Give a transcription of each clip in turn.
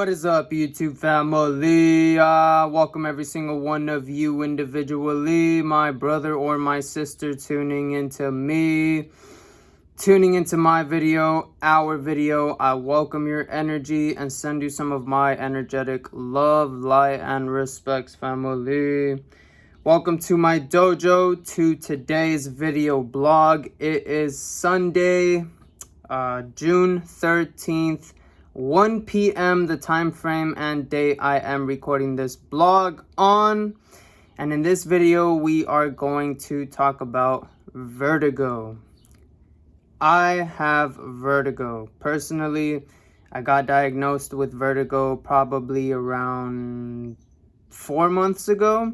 What is up, YouTube family? Welcome every single one of you individually, my brother or my sister tuning into me, tuning into my video, our video. I welcome your energy and send you some of my energetic love, light, and respects, family. Welcome to my dojo, to today's video blog. It is Sunday, June 13th, 1 p.m. the time frame and date I am recording this blog on. And in this video, we are going to talk about vertigo. I have vertigo. Personally, I got diagnosed with vertigo probably around 4 months ago.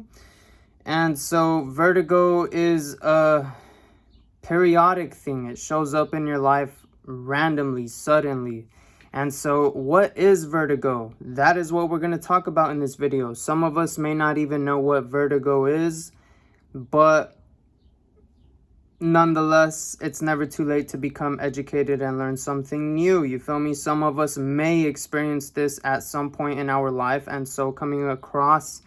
And so vertigo is a periodic thing. It shows up in your life randomly, suddenly. And so what is vertigo? That is what we're going to talk about in this video. Some of us may not even know what vertigo is, but nonetheless, it's never too late to become educated and learn something new. You feel me? Some of us may experience this at some point in our life, and so coming across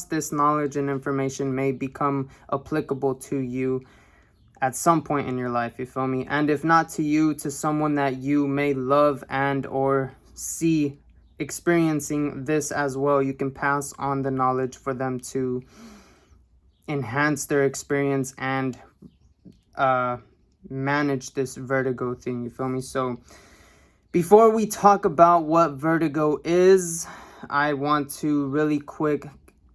this knowledge and information may become applicable to you at some point in your life, you feel me? And if not to you, to someone that you may love and or see experiencing this as well, you can pass on the knowledge for them to enhance their experience and manage this vertigo thing, you feel me? So before we talk about what vertigo is, I want to really quick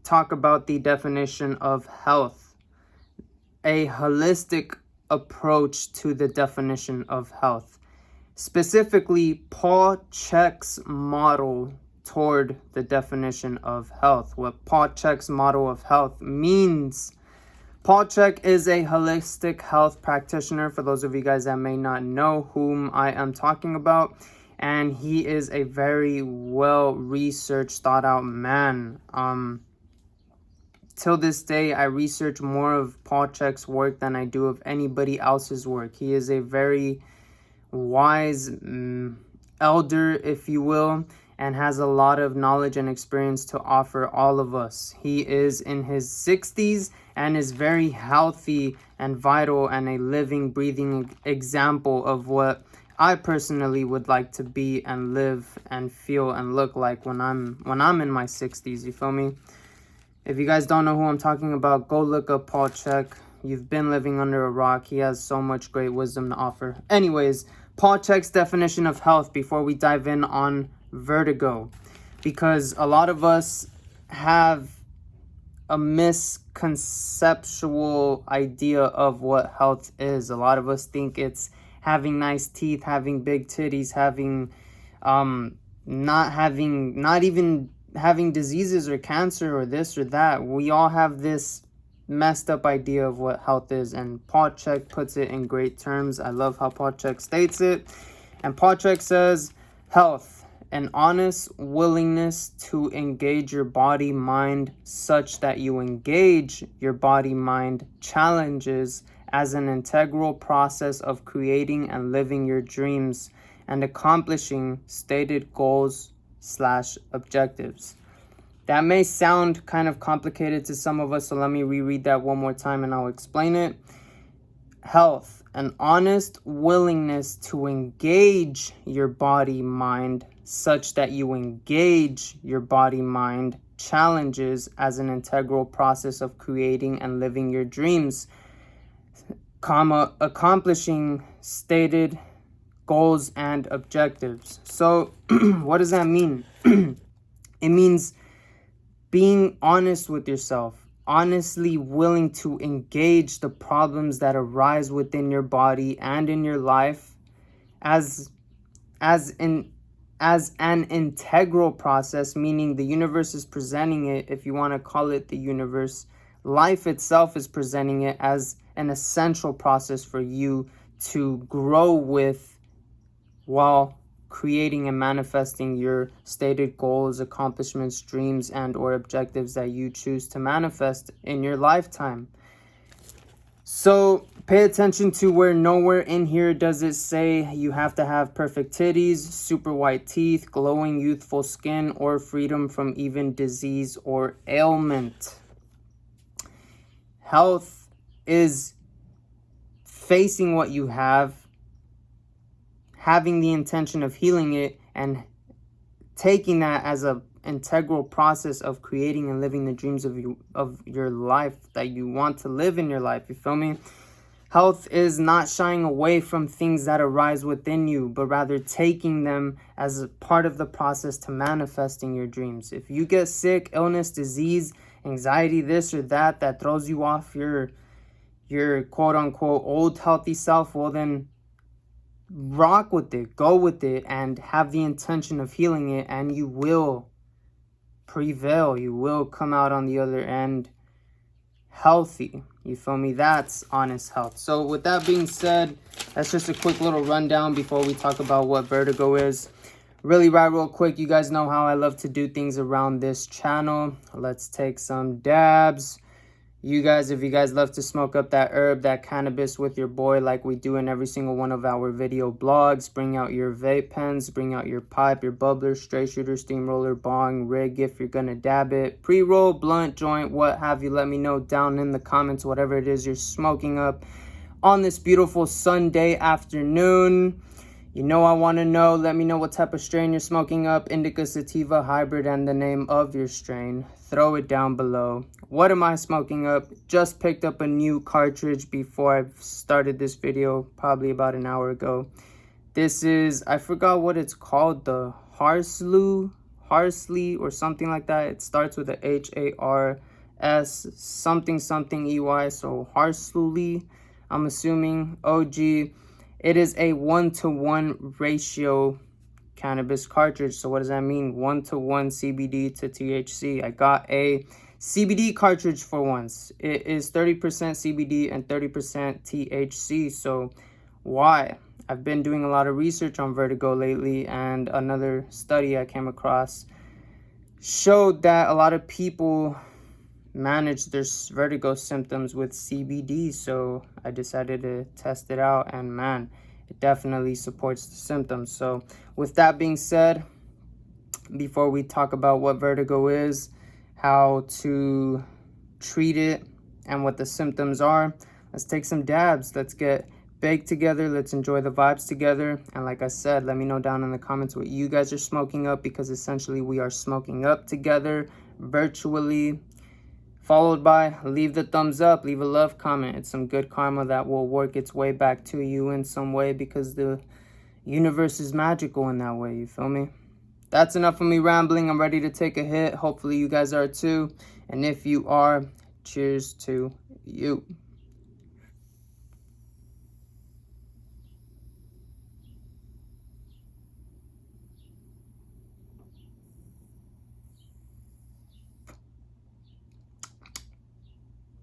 talk about the definition of health. A holistic approach to the definition of health. Specifically, Paul Chek's model toward the definition of health. What Paul Chek's model of health means. Paul Chek is a holistic health practitioner, for those of you guys that may not know whom I am talking about. And he is a very well-researched, thought-out man. Till this day, I research more of Paul Chek's work than I do of anybody else's work. He is a very wise elder, if you will, and has a lot of knowledge and experience to offer all of us. He is in his 60s and is very healthy and vital and a living, breathing example of what I personally would like to be and live and feel and look like when I'm in my 60s, you feel me? If you guys don't know who I'm talking about, go look up Paul Chek. You've been living under a rock. He has so much great wisdom to offer. Anyways, Paul Chek's definition of health before we dive in on vertigo. Because a lot of us have a misconceptual idea of what health is. A lot of us think it's having nice teeth, having big titties, not even having diseases or cancer or this or that. We all have this messed up idea of what health is, and Paul Chek puts it in great terms. I love how Paul Chek states it. And Paul Chek says, health, an honest willingness to engage your body mind such that you engage your body mind challenges as an integral process of creating and living your dreams and accomplishing stated goals/objectives. That may sound kind of complicated to some of us, so let me reread that one more time and I'll explain it. Health, an honest willingness to engage your body mind such that you engage your body mind challenges as an integral process of creating and living your dreams, accomplishing stated goals and objectives. So what does that mean? It means being honest with yourself, honestly willing to engage the problems that arise within your body and in your life as an integral process, meaning the universe is presenting it, if you want to call it the universe. Life itself is presenting it as an essential process for you to grow with while creating and manifesting your stated goals, accomplishments, dreams, and or objectives that you choose to manifest in your lifetime. So pay attention to where nowhere in here does it say you have to have perfect titties, super white teeth, glowing youthful skin, or freedom from even disease or ailment. Health is facing what you have, having the intention of healing it, and taking that as a integral process of creating and living the dreams of your life that you want to live in your life. You feel me? Health is not shying away from things that arise within you, but rather taking them as a part of the process to manifesting your dreams. If you get sick, illness, disease, anxiety, this or that throws you off your quote unquote old healthy self, well then rock with it, go with it, and have the intention of healing it, and you will prevail. You will come out on the other end healthy. You feel me? That's honest health. So with that being said, that's just a quick little rundown before we talk about what vertigo is. Really real quick, you guys know how I love to do things around this channel. Let's take some dabs. You guys, if you guys love to smoke up that herb, that cannabis with your boy like we do in every single one of our video blogs, bring out your vape pens, bring out your pipe, your bubbler, straight shooter, steamroller, bong, rig if you're gonna dab it, pre-roll, blunt, joint, what have you. Let me know down in the comments whatever it is you're smoking up on this beautiful Sunday afternoon. You know I want to know. Let me know what type of strain you're smoking up, indica, sativa, hybrid, and the name of your strain. Throw it down below. What am I smoking up? Just picked up a new cartridge before I started this video, probably about an hour ago. This is, I forgot what it's called, the Harsley or something like that. It starts with a H-A-R-S something E-Y, so Harsley, I'm assuming, OG. It is a 1-to-1 ratio cannabis cartridge. So what does that mean? 1-to-1 CBD to THC. I got a CBD cartridge for once. It is 30% CBD and 30% THC. So why? I've been doing a lot of research on vertigo lately, and another study I came across showed that a lot of people manage their vertigo symptoms with CBD. So I decided to test it out, and man, it definitely supports the symptoms. So with that being said, before we talk about what vertigo is, how to treat it, and what the symptoms are, let's take some dabs. Let's get baked together. Let's enjoy the vibes together. And like I said, let me know down in the comments what you guys are smoking up, because essentially we are smoking up together virtually. Followed by, leave the thumbs up, leave a love comment. It's some good karma that will work its way back to you in some way, because the universe is magical in that way, you feel me? That's enough of me rambling. I'm ready to take a hit. Hopefully you guys are too. And if you are, cheers to you.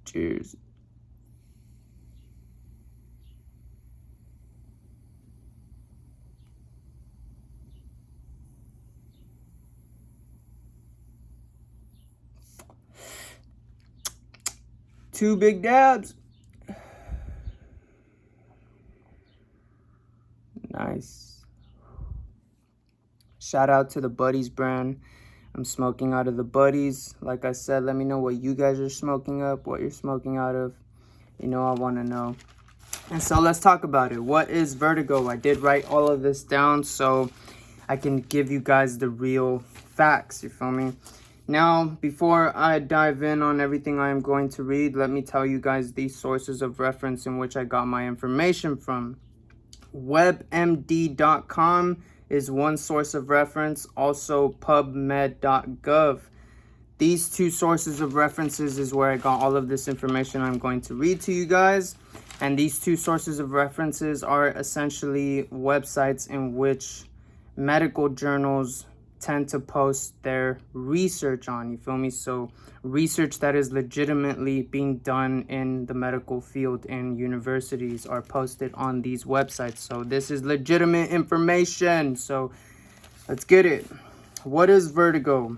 Cheers. Two big dabs. Nice. Shout out to the Buddies brand. I'm smoking out of the Buddies. Like I said, let me know what you guys are smoking up, what you're smoking out of. You know I want to know. And so let's talk about it. What is vertigo? I did write all of this down so I can give you guys the real facts, you feel me? Now, before I dive in on everything I am going to read, let me tell you guys the sources of reference in which I got my information from. WebMD.com is one source of reference, also PubMed.gov. These two sources of references is where I got all of this information I'm going to read to you guys. And these two sources of references are essentially websites in which medical journals tend to post their research on, you feel me? So research that is legitimately being done in the medical field in universities are posted on these websites. So this is legitimate information. So let's get it. What is vertigo?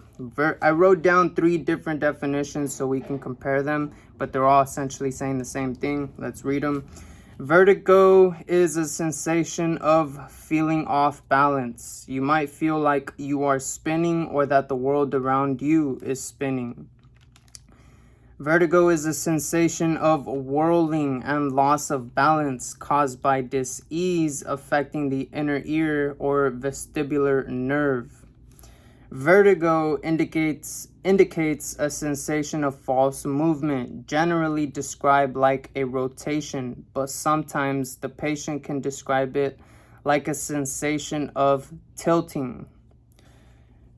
I wrote down 3 different definitions so we can compare them, but they're all essentially saying the same thing. Let's read them. Vertigo is a sensation of feeling off balance. You might feel like you are spinning or that the world around you is spinning. Vertigo is a sensation of whirling and loss of balance caused by dis-ease affecting the inner ear or vestibular nerve. Vertigo indicates a sensation of false movement, generally described like a rotation, but sometimes the patient can describe it like a sensation of tilting.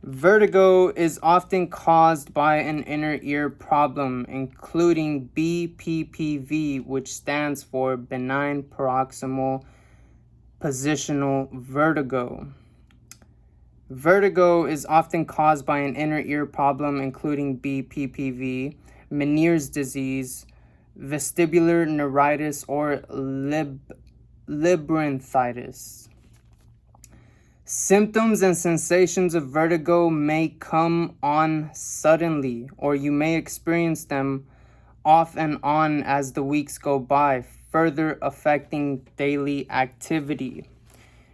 Vertigo is often caused by an inner ear problem, including BPPV, which stands for benign paroxysmal positional vertigo. Vertigo is often caused by an inner ear problem, including BPPV, Meniere's disease, vestibular neuritis, or labyrinthitis. Symptoms and sensations of vertigo may come on suddenly, or you may experience them off and on as the weeks go by, further affecting daily activity.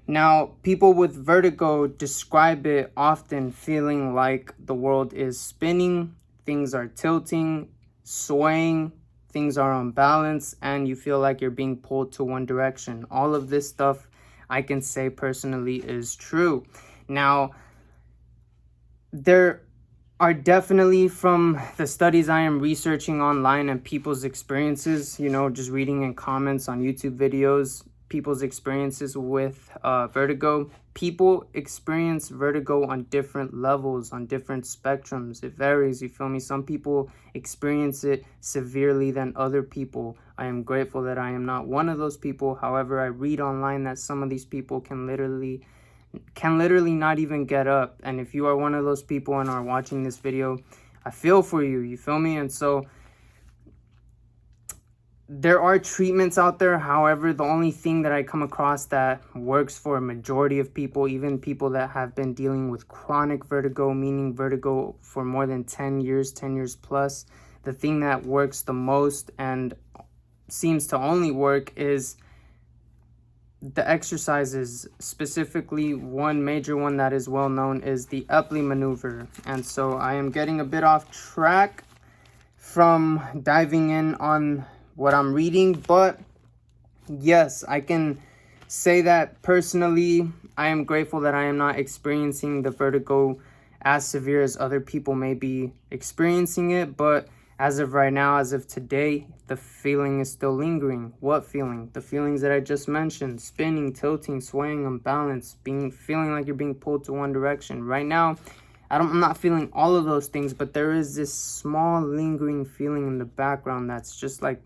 Now, people with vertigo describe it often feeling like the world is spinning, things are tilting, swaying, things are unbalanced, and you feel like you're being pulled to one direction. All of this stuff I can say personally is true. Now, there are definitely, from the studies I am researching online and people's experiences, just reading in comments on YouTube videos, people's experiences with vertigo. People experience vertigo on different levels, on different spectrums. It varies, you feel me? Some people experience it severely than other people. I am grateful that I am not one of those people. However, I read online that some of these people can literally not even get up. And if you are one of those people and are watching this video, I feel for you, you feel me? And so there are treatments out there. However, the only thing that I come across that works for a majority of people, even people that have been dealing with chronic vertigo, meaning vertigo for more than 10 years plus, the thing that works the most and seems to only work is the exercises. Specifically, one major one that is well known is the Epley maneuver. And so I am getting a bit off track from diving in on what I'm reading, but yes, I can say that personally, I am grateful that I am not experiencing the vertigo as severe as other people may be experiencing it. But as of right now, as of today, the feeling is still lingering. What feeling? The feelings that I just mentioned: spinning, tilting, swaying, unbalanced, feeling like you're being pulled to one direction. Right now, I'm not feeling all of those things, but there is this small lingering feeling in the background that's just like,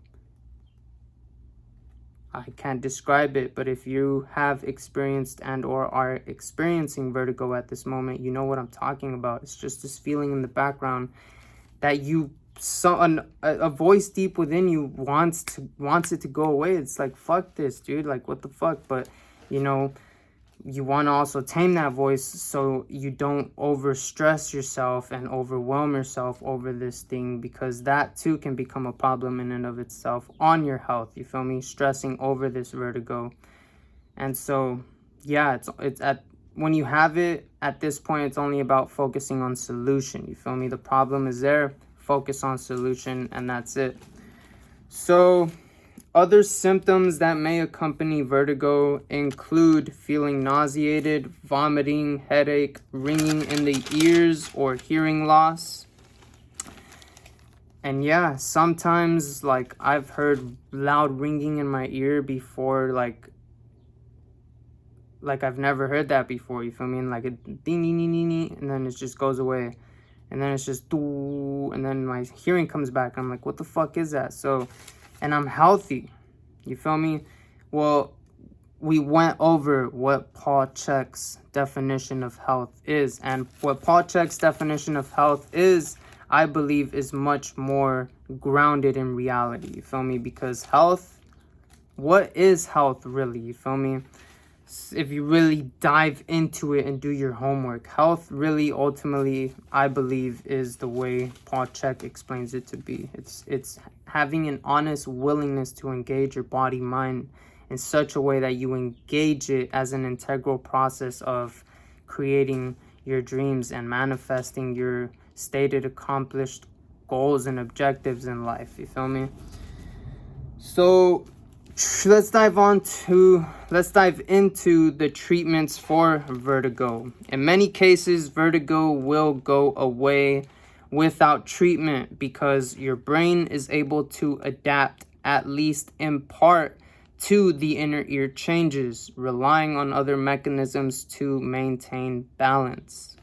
I can't describe it, but if you have experienced and or are experiencing vertigo at this moment, you know what I'm talking about. It's just this feeling in the background that a voice deep within you wants it to go away. It's like, fuck this, dude, like what the fuck? But you want to also tame that voice so you don't overstress yourself and overwhelm yourself over this thing, because that too can become a problem in and of itself on your health, you feel me? Stressing over this vertigo. And so yeah, it's when you have it at this point, it's only about focusing on solution, you feel me? The problem is there, focus on solution, and that's it. So other symptoms that may accompany vertigo include feeling nauseated, vomiting, headache, ringing in the ears, or hearing loss. And yeah, sometimes like I've heard loud ringing in my ear before, like I've never heard that before, you feel me? And like a ding ding ding ding ding, and then it just goes away. And then it's just doo, and then my hearing comes back. I'm like, what the fuck is that? So, and I'm healthy, you feel me? Well, we went over what Paul Chek's definition of health is, and what Paul Chek's definition of health is, I believe, is much more grounded in reality, you feel me? Because health, what is health really, you feel me? if you really dive into it and do your homework. Health really ultimately, I believe, is the way Paul Chek explains it to be. It's having an honest willingness to engage your body, mind in such a way that you engage it as an integral process of creating your dreams and manifesting your stated accomplished goals and objectives in life. You feel me? So let's dive into the treatments for vertigo. In many cases, vertigo will go away without treatment because your brain is able to adapt, at least in part, to the inner ear changes, relying on other mechanisms to maintain balance.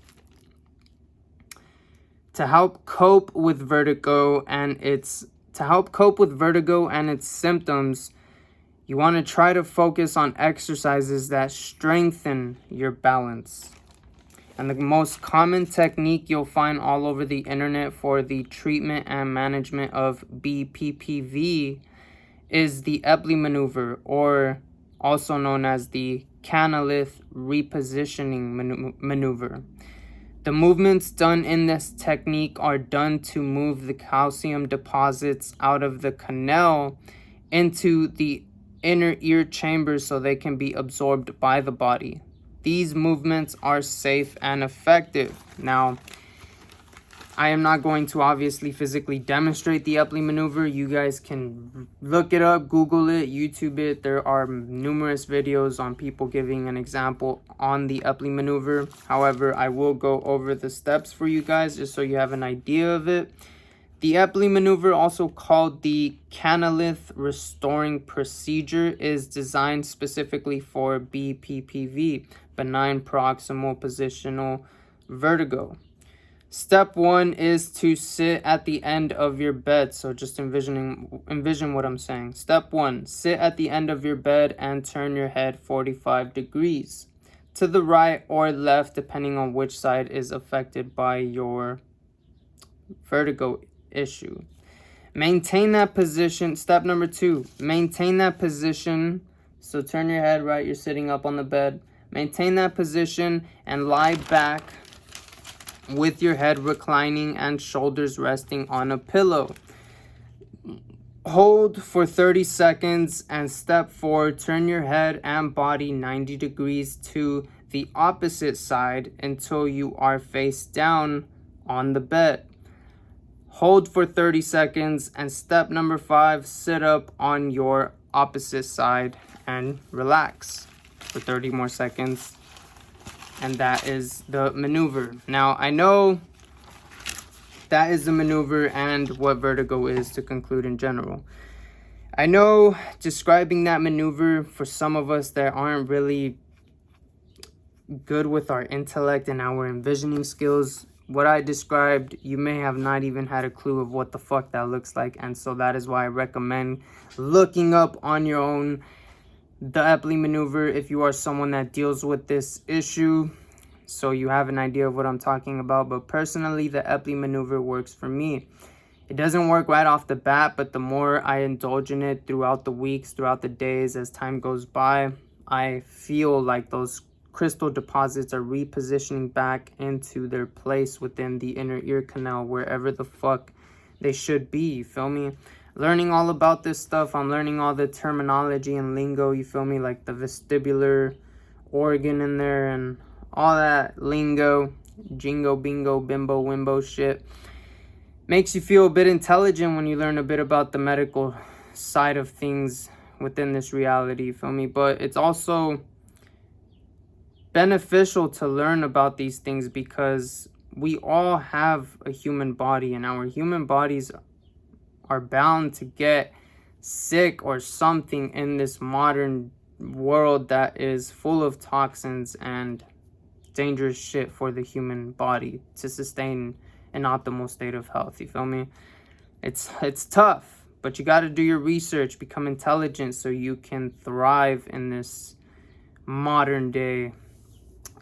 To help cope with vertigo and its symptoms, you want to try to focus on exercises that strengthen your balance. And the most common technique you'll find all over the internet for the treatment and management of BPPV is the Epley maneuver, or also known as the Canalith repositioning maneuver. The movements done in this technique are done to move the calcium deposits out of the canal into the inner ear chambers so they can be absorbed by the body. These movements are safe and effective. Now, I am not going to obviously physically demonstrate the Epley maneuver. You guys can look it up, Google it, YouTube it. There are numerous videos on people giving an example on the Epley maneuver. However, I will go over the steps for you guys just so you have an idea of it. The Epley maneuver, also called the Canalith restoring procedure, is designed specifically for BPPV, benign proximal positional vertigo. Step 1 is to sit at the end of your bed. So just envision what I'm saying. Step 1, sit at the end of your bed and turn your head 45 degrees to the right or left, depending on which side is affected by your vertigo issue. Maintain that position. Step number 2, maintain that position. So turn your head right, you're sitting up on the bed. Maintain that position and lie back with your head reclining and shoulders resting on a pillow. Hold for 30 seconds, and step 4, turn your head and body 90 degrees to the opposite side until you are face down on the bed. Hold for 30 seconds, and step number 5, sit up on your opposite side and relax for 30 more seconds. And that is the maneuver. Now, I know that is the maneuver and what vertigo is to conclude in general. I know describing that maneuver for some of us that aren't really good with our intellect and our envisioning skills, what I described, you may have not even had a clue of what the fuck that looks like. And so that is why I recommend looking up on your own the Epley maneuver if you are someone that deals with this issue, so you have an idea of what I'm talking about. But personally, the Epley maneuver works for me. It doesn't work right off the bat, but the more I indulge in it throughout the weeks, throughout the days, as time goes by, I feel like those crystal deposits are repositioning back into their place within the inner ear canal, wherever the fuck they should be. You feel me? Learning all about this stuff, I'm learning all the terminology and lingo, you feel me, like the vestibular organ in there and all that lingo, jingo, bingo, bimbo, wimbo shit. Makes you feel a bit intelligent when you learn a bit about the medical side of things within this reality, you feel me? But it's also beneficial to learn about these things because we all have a human body, and our human bodies are bound to get sick or something in this modern world that is full of toxins and dangerous shit for the human body to sustain an optimal state of health. You feel me? It's tough, but you got to do your research, become intelligent so you can thrive in this modern day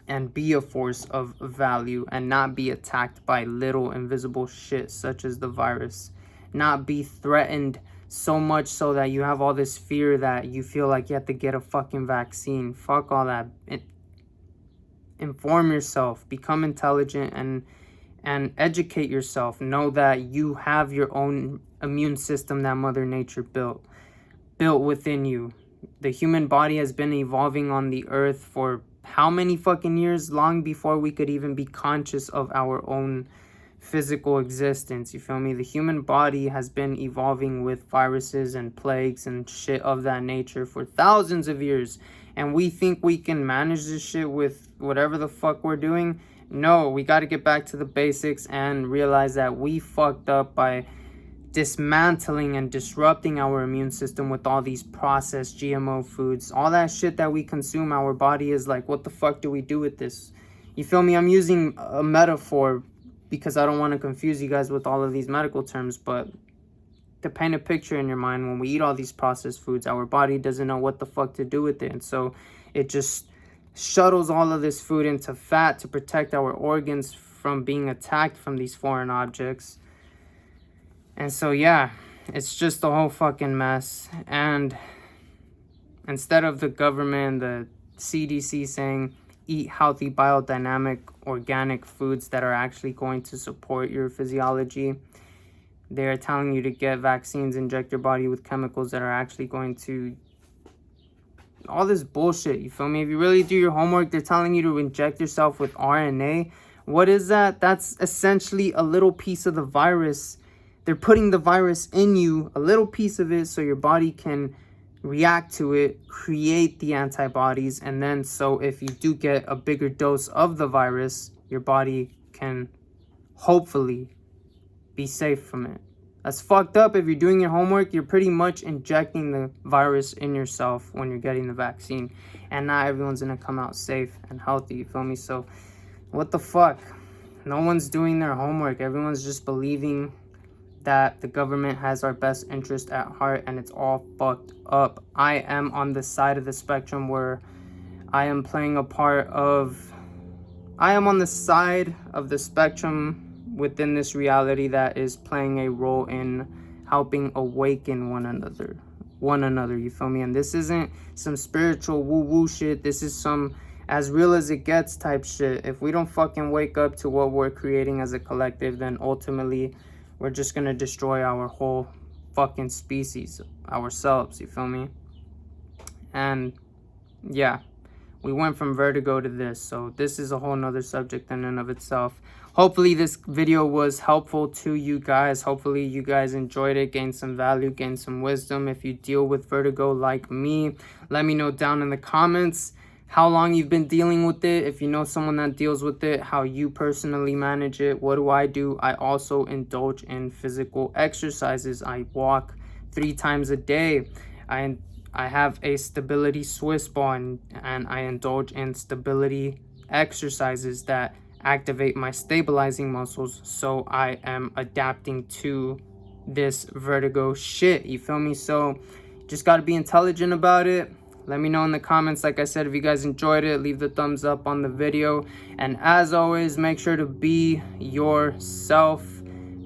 and be a force of value and not be attacked by little invisible shit such as the virus. Not be threatened So much so that you have all this fear that you feel like you have to get a fucking vaccine. Fuck all that. Inform yourself, become intelligent, and educate yourself. Know that you have your own immune system that Mother Nature built within you. The human body has been evolving on the earth for how many fucking years? Long before we could even be conscious of our own physical existence. You feel me? The human body has been evolving with viruses and plagues and shit of that nature for thousands of years. And we think we can manage this shit with whatever the fuck we're doing. No, we got to get back to the basics and realize that we fucked up by dismantling and disrupting our immune system with all these processed GMO foods. All that shit that we consume, our body is like, what the fuck do we do with this? You feel me? I'm using a metaphor because I don't want to confuse you guys with all of these medical terms, but to paint a picture in your mind, when we eat all these processed foods, our body doesn't know what the fuck to do with it. And so it just shuttles all of this food into fat to protect our organs from being attacked from these foreign objects. And so, yeah, it's just a whole fucking mess. And instead of the government, the CDC saying, eat healthy, biodynamic, organic foods that are actually going to support your physiology, they're telling you to get vaccines, inject your body with chemicals that are actually going to... all this bullshit, you feel me? If you really do your homework, they're telling you to inject yourself with RNA. What is that? That's essentially a little piece of the virus. They're putting the virus in you, a little piece of it, so your body can react to it, create the antibodies, and then so if you do get a bigger dose of the virus, your body can hopefully be safe from it. That's fucked up. If you're doing your homework, you're pretty much injecting the virus in yourself when you're getting the vaccine. And not everyone's gonna come out safe and healthy, you feel me? So, what the fuck? No one's doing their homework. Everyone's just believing that the government has our best interest at heart, and it's all fucked up. I am on the side of the spectrum where I am playing a part of... I am on the side of the spectrum within this reality that is playing a role in helping awaken one another, you feel me? And this isn't some spiritual woo-woo shit. This is some as real as it gets type shit. If we don't fucking wake up to what we're creating as a collective, then ultimately we're just gonna destroy our whole fucking species, ourselves, you feel me? And yeah, we went from vertigo to this, so this is a whole nother subject in and of itself. Hopefully this video was helpful to you guys. Hopefully you guys enjoyed it, gained some value, gained some wisdom. If you deal with vertigo like me, let me know down in the comments how long you've been dealing with it. If you know someone that deals with it, how you personally manage it. What do? I also indulge in physical exercises. I walk 3 times a day. I have a stability Swiss ball, and I indulge in stability exercises that activate my stabilizing muscles, so I am adapting to this vertigo shit, you feel me? So just got to be intelligent about it. Let me know in the comments, like I said, if you guys enjoyed it, leave the thumbs up on the video. And as always, make sure to be yourself.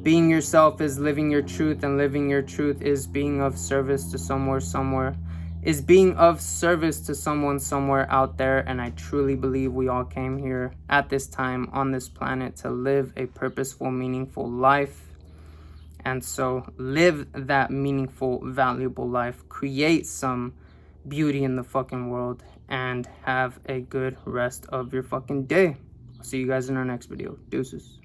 Being yourself is living your truth, and living your truth is being of service to someone somewhere out there. And I truly believe we all came here at this time on this planet to live a purposeful, meaningful life. And so live that meaningful, valuable life. Create some beauty in the fucking world, and have a good rest of your fucking day. I'll see you guys in our next video. Deuces.